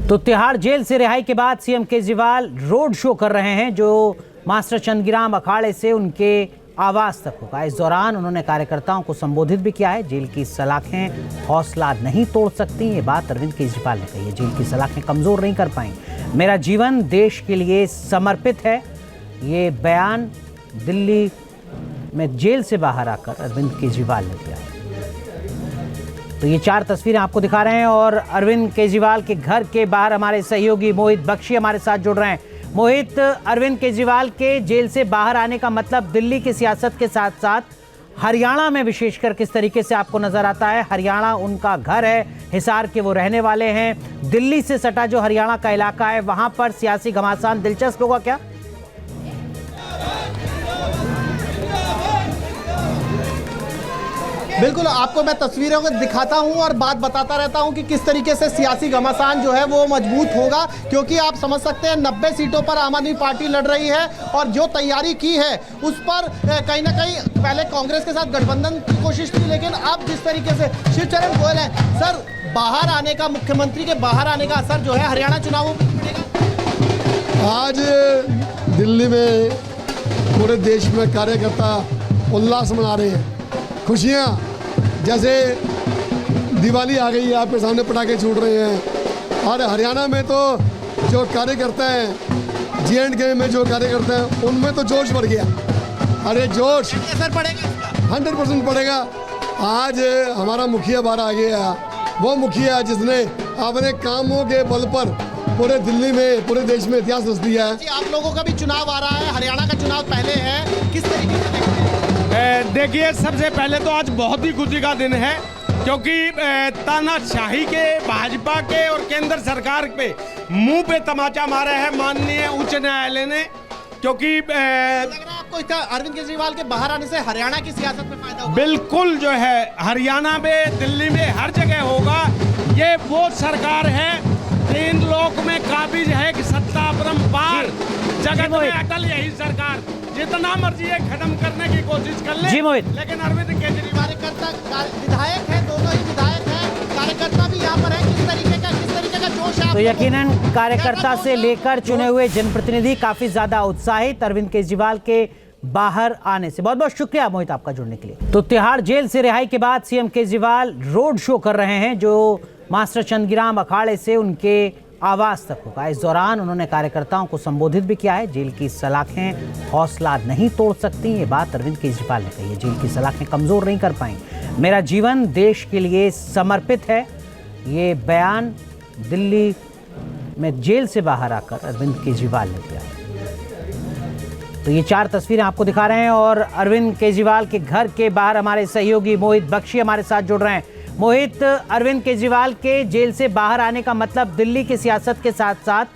तो तिहाड़ जेल से रिहाई के बाद सीएम केजरीवाल रोड शो कर रहे हैं जो मास्टर चंदगीराम अखाड़े से उनके आवास तक होगा। इस दौरान उन्होंने कार्यकर्ताओं को संबोधित भी किया है। जेल की सलाखें हौसला नहीं तोड़ सकती, ये बात अरविंद केजरीवाल ने कही है। जेल की सलाखें कमजोर नहीं कर पाएंगी। मेरा जीवन देश के लिए समर्पित है, ये बयान दिल्ली में जेल से बाहर आकर अरविंद केजरीवाल ने दिया है। तो ये 4 तस्वीरें आपको दिखा रहे हैं और अरविंद केजरीवाल के घर के बाहर हमारे सहयोगी मोहित बख्शी हमारे साथ जुड़ रहे हैं। मोहित, अरविंद केजरीवाल के जेल से बाहर आने का मतलब दिल्ली की सियासत के साथ साथ हरियाणा में विशेषकर किस तरीके से आपको नजर आता है? हरियाणा उनका घर है, हिसार के वो रहने वाले हैं। दिल्ली से सटा जो हरियाणा का इलाका है वहां पर सियासी घमासान दिलचस्प होगा क्या? बिल्कुल, आपको मैं तस्वीरों को दिखाता हूं और बात बताता रहता हूं कि किस तरीके से सियासी घमासान जो है वो मजबूत होगा, क्योंकि आप समझ सकते हैं 90 सीटों पर आम आदमी पार्टी लड़ रही है और जो तैयारी की है उस पर कहीं ना कहीं पहले कांग्रेस के साथ गठबंधन की कोशिश की, लेकिन अब जिस तरीके से शिवचरण गोयल है सर, बाहर आने का, मुख्यमंत्री के बाहर आने का असर जो है हरियाणा चुनावों पर पड़ेगा। आज दिल्ली में पूरे देश में कार्यकर्ता उल्लास मना रहे हैं, खुशियाँ जैसे दिवाली आ गई, आपके सामने पटाखे छूट रहे हैं। और हरियाणा में तो जो कार्यकर्ता हैं, J&K में जो कार्यकर्ता हैं, उनमें तो जोश बढ़ गया। अरे जोश असर पड़ेगा, 100% पड़ेगा। आज हमारा मुखिया बाहर आ गया, वो मुखिया जिसने अपने कामों के बल पर पूरे दिल्ली में, पूरे देश में इतिहास रच दिया है। आप लोगों का भी चुनाव आ रहा है, हरियाणा का चुनाव पहले है, किस तरीके से देखते हैं? देखिए, सबसे पहले तो आज बहुत ही खुशी का दिन है, क्योंकि तानाशाही के, भाजपा के और केंद्र सरकार पे मुंह पे तमाचा मारा है माननीय उच्च न्यायालय ने। क्योंकि लग रहा है आपको इसका अरविंद केजरीवाल के बाहर आने से हरियाणा की सियासत में फायदा होगा? बिल्कुल जो है हरियाणा में, दिल्ली में, हर जगह होगा। ये वो सरकार है, 3 लोक में काबिज है कि सत्ता परंपार, जगत में अटल यही सरकार, जितना मर्जी है खत्म करने की कोशिश कर ले। जी मोहित, लेकिन अरविंद केजरीवाल विधायक है, दोनों ही विधायक हैं, कार्यकर्ता भी यहाँ पर है, किस तरीके का जोश है? तो यकीनन कार्यकर्ता से लेकर चुने हुए जनप्रतिनिधि काफी ज्यादा उत्साहित अरविंद केजरीवाल के बाहर आने से। बहुत बहुत शुक्रिया मोहित आपका जुड़ने के लिए। तो तिहाड़ जेल से रिहाई के बाद सीएम केजरीवाल रोड शो कर रहे हैं जो मास्टर चंदगीराम अखाड़े से उनके आवास तक होगा। इस दौरान उन्होंने कार्यकर्ताओं को संबोधित भी किया है। जेल की सलाखें हौसला नहीं तोड़ सकती, ये बात अरविंद केजरीवाल ने कही है। जेल की सलाखें कमजोर नहीं कर पाएंगी। मेरा जीवन देश के लिए समर्पित है, ये बयान दिल्ली में जेल से बाहर आकर अरविंद केजरीवाल ने दिया है। तो ये 4 तस्वीरें आपको दिखा रहे हैं और अरविंद केजरीवाल के घर के बाहर हमारे सहयोगी मोहित बख्शी हमारे साथ जुड़ रहे हैं। मोहित, अरविंद केजरीवाल के जेल से बाहर आने का मतलब दिल्ली की सियासत के साथ साथ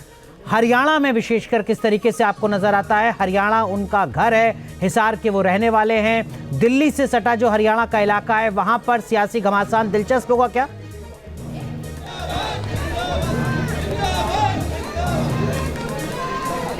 हरियाणा में विशेषकर किस तरीके से आपको नजर आता है? हरियाणा उनका घर है, हिसार के वो रहने वाले हैं। दिल्ली से सटा जो हरियाणा का इलाका है वहां पर सियासी घमासान दिलचस्प होगा क्या?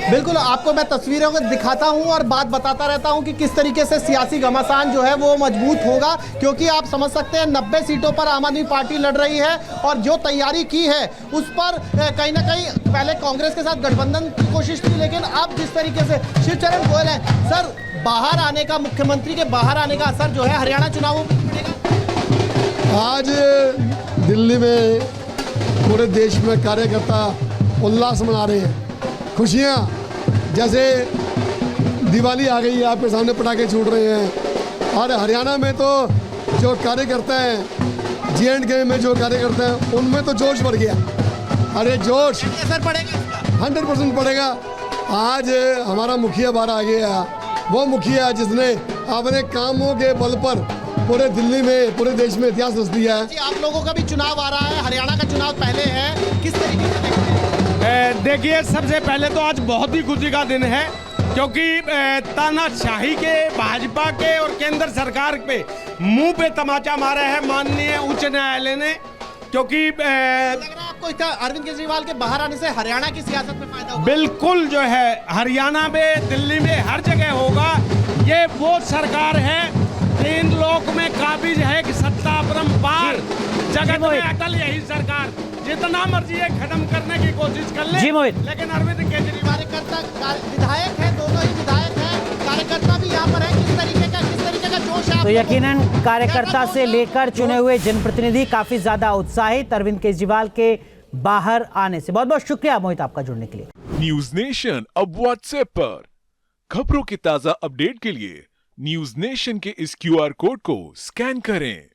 बिल्कुल, आपको मैं तस्वीरों को दिखाता हूं और बात बताता रहता हूं कि किस तरीके से सियासी घमासान जो है वो मजबूत होगा, क्योंकि आप समझ सकते हैं 90 सीटों पर आम आदमी पार्टी लड़ रही है और जो तैयारी की है उस पर कहीं ना कहीं पहले कांग्रेस के साथ गठबंधन की कोशिश की, लेकिन अब जिस तरीके से शिवचरण गोयल है सर, बाहर आने का, मुख्यमंत्री के बाहर आने का असर जो है हरियाणा चुनावों पर पड़ेगा। आज दिल्ली में पूरे देश में कार्यकर्ता उल्लास मना रहे हैं, खुशियाँ जैसे दिवाली आ गई, आपके सामने पटाखे छूट रहे हैं। और हरियाणा में तो जो कार्यकर्ता हैं, J&K में जो कार्यकर्ता हैं, उनमें तो जोश बढ़ गया। अरे जोश असर पड़ेगा, 100% पड़ेगा। आज हमारा मुखिया बाहर आ गया, वो मुखिया जिसने अपने कामों के बल पर पूरे दिल्ली में, पूरे देश में इतिहास रच दिया है। आप लोगों का भी चुनाव आ रहा है, हरियाणा का चुनाव पहले है, किस तरीके से देखते हैं? देखिए, सबसे पहले तो आज बहुत ही खुशी का दिन है, क्योंकि तानाशाही के, भाजपा के और केंद्र सरकार पे मुंह पे तमाचा मारा है माननीय उच्च न्यायालय ने। क्योंकि लग रहा है आपको इसका अरविंद केजरीवाल के बाहर आने से हरियाणा की सियासत में फायदा होगा? बिल्कुल जो है हरियाणा में, दिल्ली में, हर जगह होगा। ये वो सरकार है, 3 लोक में काबिज है कि सत्ता परंपार, जगत में अटल यही सरकार, जितना मर्जी है खत्म करने की कोशिश कर ले। जी मोहित। लेकिन अरविंद केजरीवाल विधायक है, दोनों ही विधायक हैं, कार्यकर्ता भी यहाँ पर है। किस तरीके का जोश है? तो यकीनन कार्यकर्ता से लेकर चुने हुए जनप्रतिनिधि काफी ज्यादा उत्साहित अरविंद केजरीवाल के बाहर आने से। बहुत बहुत शुक्रिया मोहित आपका जुड़ने के लिए। न्यूज नेशन अब व्हाट्सएप पर खबरों की ताजा अपडेट के लिए न्यूज नेशन के इस QR कोड को स्कैन करें।